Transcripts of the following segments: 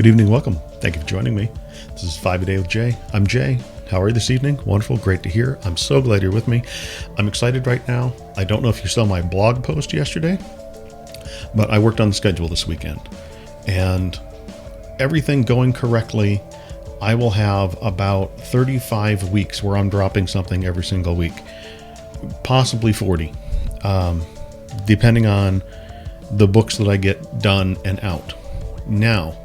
Good evening, welcome. Thank you for joining me. This is 5 a Day with Jay. I'm Jay. How are you this evening? Wonderful, great to hear. I'm so glad you're with me. I'm excited right now. I don't know if you saw my blog post yesterday, but I worked on the schedule this weekend. And everything going correctly, I will have about 35 weeks where I'm dropping something every single week. Possibly 40, depending on the books that I get done and out. Now,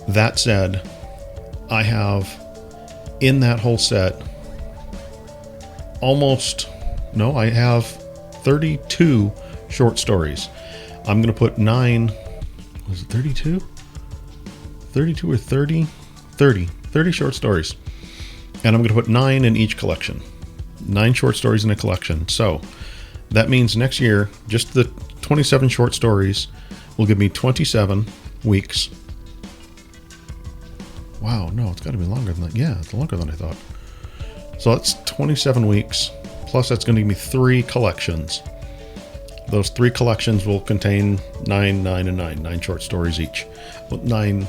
that said, I have in that whole set I have 32 short stories. I'm going to put 9, was it 32? 32 or 30? 30 short stories. And I'm going to put 9 in each collection. 9 short stories in a collection. So that means next year, just the 27 short stories will give me 27 weeks. Wow, no, it's got to be longer than that. Yeah, it's longer than I thought. So that's 27 weeks, plus that's going to give me 3 collections. Those 3 collections will contain 9 short stories each. 9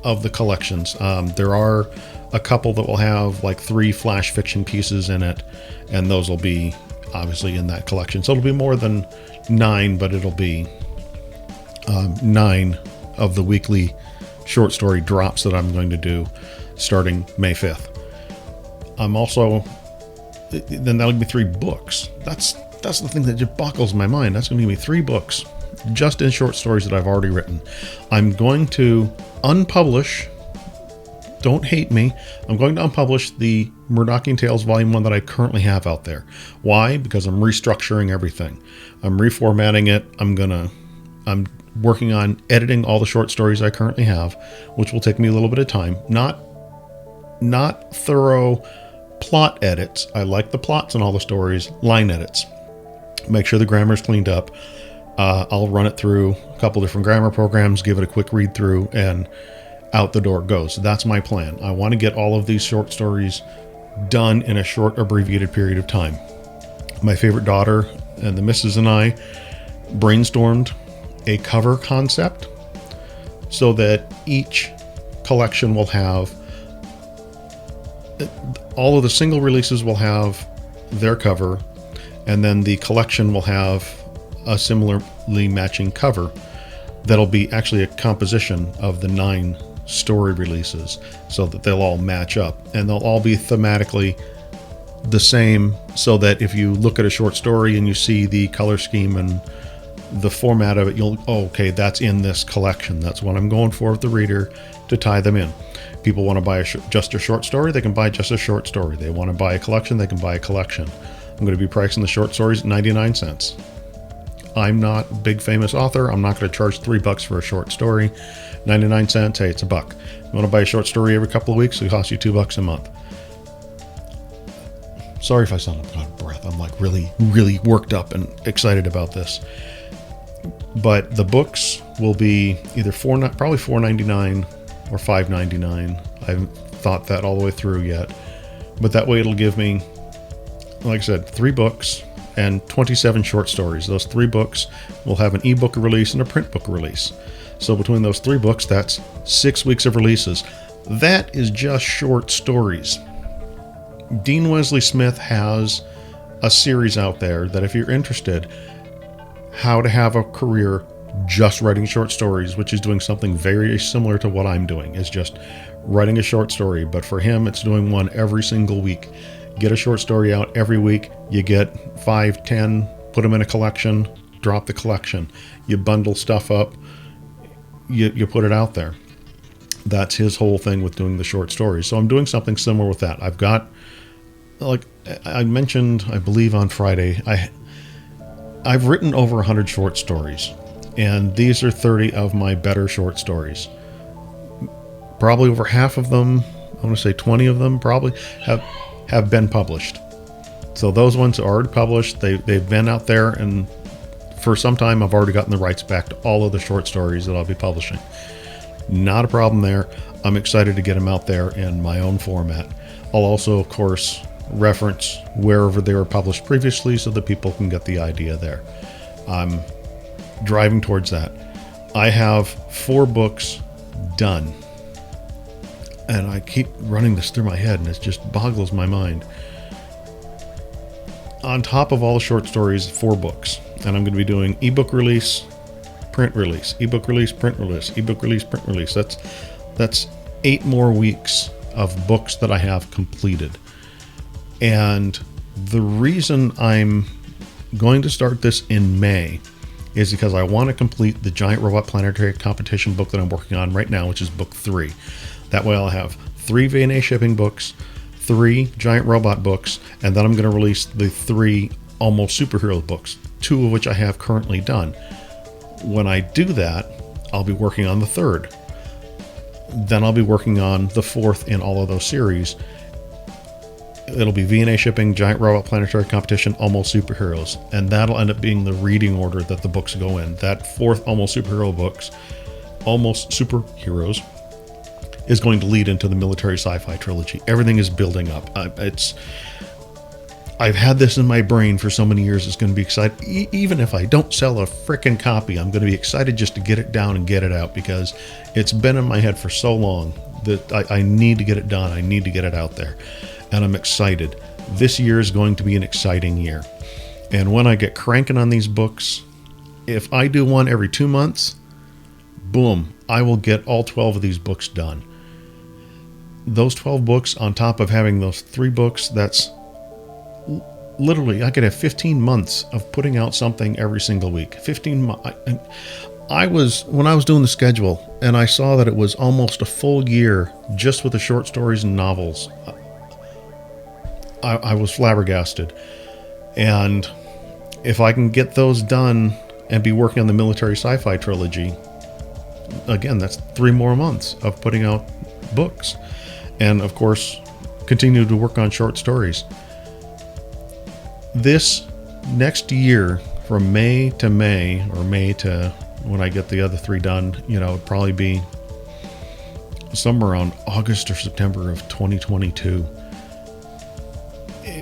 of the collections. There are a couple that will have like 3 flash fiction pieces in it, and those will be obviously in that collection. So it'll be more than 9, but it'll be 9 of the weekly short story drops that I'm going to do starting May 5th. Then that'll give me 3 books. That's the thing that just boggles my mind. That's going to give me 3 books just in short stories that I've already written. I'm going to unpublish, don't hate me, I'm going to unpublish the Murdocking Tales Volume 1 that I currently have out there. Why? Because I'm restructuring everything. I'm reformatting it. I'm working on editing all the short stories I currently have, which will take me a little bit of time. Not thorough plot edits. I like the plots in all the stories. Line edits. Make sure the grammar's cleaned up. I'll run it through a couple different grammar programs, give it a quick read through, and out the door it goes. That's my plan. I want to get all of these short stories done in a short, abbreviated period of time. My favorite daughter and the missus and I brainstormed a cover concept so that each collection will have, all of the single releases will have their cover, and then the collection will have a similarly matching cover that'll be actually a composition of the 9 story releases so that they'll all match up, and they'll all be thematically the same, so that if you look at a short story and you see the color scheme and the format of it, okay, that's in this collection. That's what I'm going for with the reader to tie them in. People want to buy just a short story, they can buy just a short story. They want to buy a collection, they can buy a collection. I'm going to be pricing the short stories at 99 cents. I'm not a big famous author. I'm not going to charge $3 for a short story. 99 cents, hey, it's $1. You want to buy a short story every couple of weeks, it costs you $2 a month. Sorry if I sound out of breath. I'm like really, really worked up and excited about this. But the books will be either probably $4.99 or $5.99. I haven't thought that all the way through yet. But that way it'll give me, like I said, 3 books and 27 short stories. Those 3 books will have an ebook release and a print book release. So between those 3 books, that's 6 weeks of releases. That is just short stories. Dean Wesley Smith has a series out there that if you're interested, how to have a career just writing short stories, which is doing something very similar to what I'm doing. It's just writing a short story, but for him, it's doing one every single week. Get a short story out every week. You get 5, 10, put them in a collection, drop the collection. You bundle stuff up, you put it out there. That's his whole thing with doing the short stories. So I'm doing something similar with that. I've got, like I mentioned, I believe on Friday, I've written over 100 short stories, and these are 30 of my better short stories. Probably over half of them, I want to say 20 of them probably have been published. So those ones are already published. They've been out there, and for some time I've already gotten the rights back to all of the short stories that I'll be publishing. Not a problem there. I'm excited to get them out there in my own format. I'll also, of course, reference wherever they were published previously so that people can get the idea there. I'm driving towards that. I have 4 books done. And I keep running this through my head, and it just boggles my mind. On top of all the short stories, 4 books. And I'm going to be doing ebook release, print release, ebook release, print release, ebook release, print release. That's 8 more weeks of books that I have completed. And the reason I'm going to start this in May is because I want to complete the Giant Robot Planetary Competition book that I'm working on right now, which is book 3. That way I'll have 3 V&A shipping books, 3 Giant Robot books, and then I'm going to release the 3 Almost Superhero books, 2 of which I have currently done. When I do that, I'll be working on the 3rd. Then I'll be working on the 4th in all of those series. It'll be V&A shipping, Giant Robot Planetary Competition, Almost Superheroes. And that'll end up being the reading order that the books go in. That 4th Almost Superhero books, Almost Superheroes, is going to lead into the military sci-fi trilogy. Everything is building up. I've had this in my brain for so many years. It's going to be exciting. Even if I don't sell a frickin' copy, I'm going to be excited just to get it down and get it out, because it's been in my head for so long that I need to get it done. I need to get it out there. And I'm excited. This year is going to be an exciting year. And when I get cranking on these books, if I do one every 2 months, boom, I will get all 12 of these books done. Those 12 books, on top of having those 3 books, that's literally, I could have 15 months of putting out something every single week. 15 months. When I was doing the schedule, and I saw that it was almost a full year just with the short stories and novels, I was flabbergasted. And if I can get those done and be working on the military sci-fi trilogy, again, that's 3 more months of putting out books. And of course, continue to work on short stories. This next year, from May to May, or May to when I get the other 3 done, it'd probably be somewhere around August or September of 2022.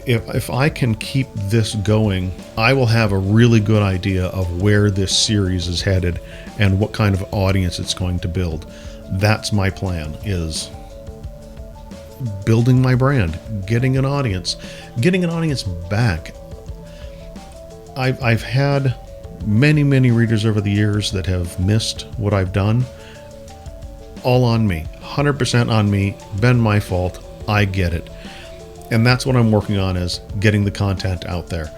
If I can keep this going, I will have a really good idea of where this series is headed and what kind of audience it's going to build. That's my plan, is building my brand, getting an audience back. I've had many readers over the years that have missed what I've done. All on me, 100% on me, been my fault. I get it. And that's what I'm working on, is getting the content out there.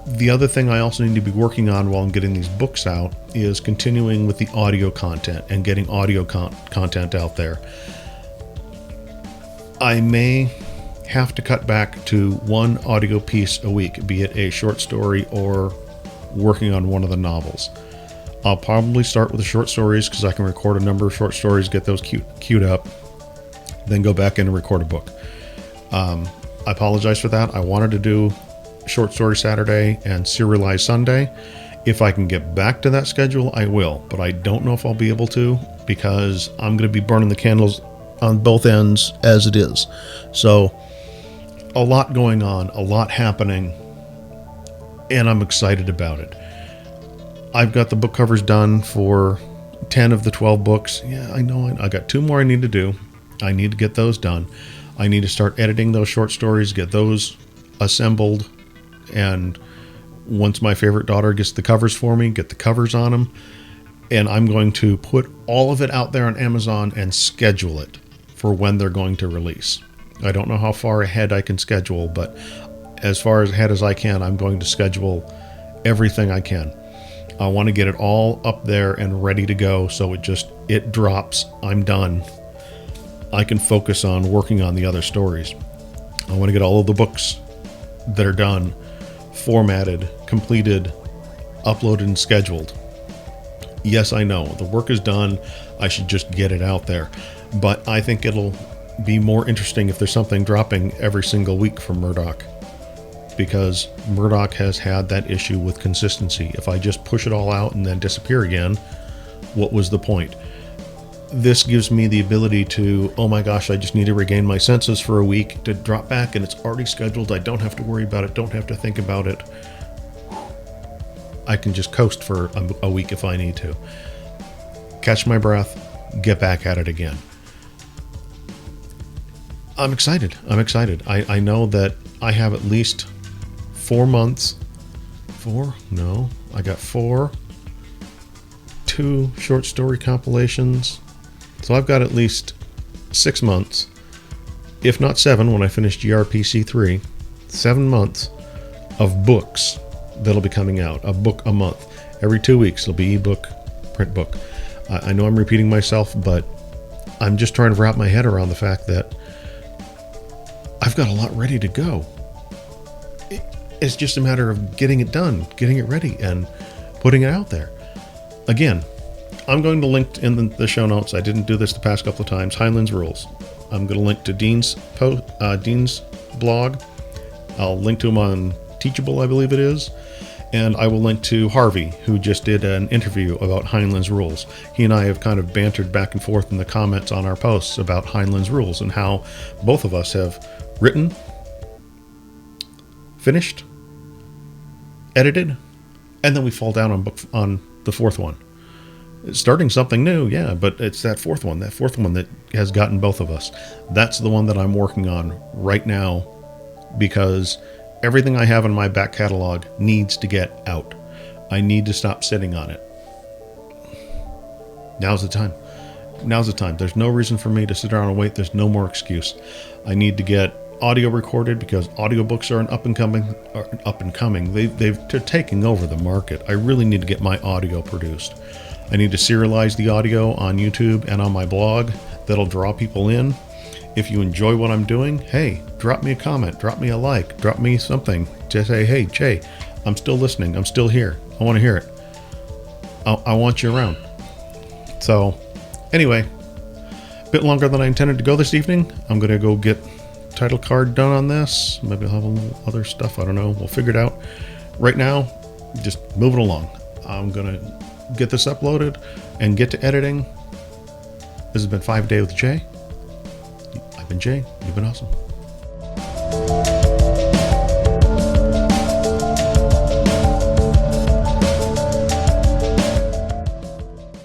The other thing I also need to be working on while I'm getting these books out is continuing with the audio content and getting audio content out there. I may have to cut back to 1 audio piece a week, be it a short story or working on one of the novels. I'll probably start with the short stories because I can record a number of short stories, get those queued up, then go back in and record a book. I apologize for that. I wanted to do Short Story Saturday and Serialized Sunday. If I can get back to that schedule, I will, but I don't know if I'll be able to, because I'm going to be burning the candles on both ends as it is. So a lot going on, a lot happening, and I'm excited about it. I've got the book covers done for 10 of the 12 books. Yeah, I know. I got 2 more I need to do. I need to get those done. I need to start editing those short stories, get those assembled, and once my favorite daughter gets the covers for me, get the covers on them, and I'm going to put all of it out there on Amazon and schedule it for when they're going to release. I don't know how far ahead I can schedule, but as far ahead as I can, I'm going to schedule everything I can. I want to get it all up there and ready to go, so it drops, I'm done. I can focus on working on the other stories. I want to get all of the books that are done, formatted, completed, uploaded, and scheduled. Yes, I know, the work is done. I should just get it out there. But I think it'll be more interesting if there's something dropping every single week from Murdock, because Murdock has had that issue with consistency. If I just push it all out and then disappear again, what was the point? This gives me the ability to, oh my gosh, I just need to regain my senses for a week, to drop back, and it's already scheduled. I don't have to worry about it, don't have to think about it. I can just coast for a week if I need to. Catch my breath, get back at it again. I'm excited. I'm excited. I know that I have at least 4 months. I got 2 short story compilations. So I've got at least 6 months, if not 7 when I finish GRPC 3, 7 months of books that'll be coming out. A book a month. Every 2 weeks it'll be ebook, print book. I know I'm repeating myself, but I'm just trying to wrap my head around the fact that I've got a lot ready to go. It's just a matter of getting it done, getting it ready, and putting it out there. Again, I'm going to link in the show notes. I didn't do this the past couple of times. Heinlein's Rules. I'm going to link to Dean's blog. I'll link to him on Teachable, I believe it is. And I will link to Harvey, who just did an interview about Heinlein's Rules. He and I have kind of bantered back and forth in the comments on our posts about Heinlein's Rules and how both of us have written, finished, edited, and then we fall down on the fourth one. Starting something new, yeah, but it's that fourth one that has gotten both of us. That's the one that I'm working on right now, because everything I have in my back catalog needs to get out. I need to stop sitting on it. Now's the time. There's no reason for me to sit around and wait. There's no more excuse. I need to get audio recorded, because audiobooks are up and coming. They're taking over the market. I really need to get my audio produced. I need to serialize the audio on YouTube and on my blog. That'll draw people in. If you enjoy what I'm doing, hey, drop me a comment, drop me a like, drop me something. Just say, hey, Jay, I'm still listening. I'm still here. I want to hear it. I want you around. So, anyway, a bit longer than I intended to go this evening. I'm going to go get title card done on this. Maybe I'll have a little other stuff. I don't know. We'll figure it out. Right now, just moving along. I'm going to get this uploaded and get to editing. This has been 5 Day with Jay. I've been Jay. You've been awesome.